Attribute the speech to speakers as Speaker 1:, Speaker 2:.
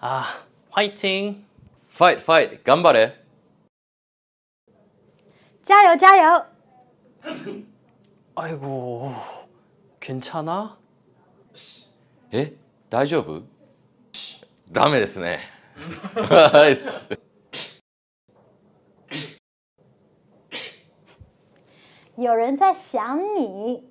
Speaker 1: 아, 화이팅!
Speaker 2: Fight, fight, 頑張れ.
Speaker 3: 加油加油！
Speaker 1: 아이고, 괜찮아?
Speaker 2: え、大丈夫？ダメですね。はいっす。
Speaker 3: 有人在想你。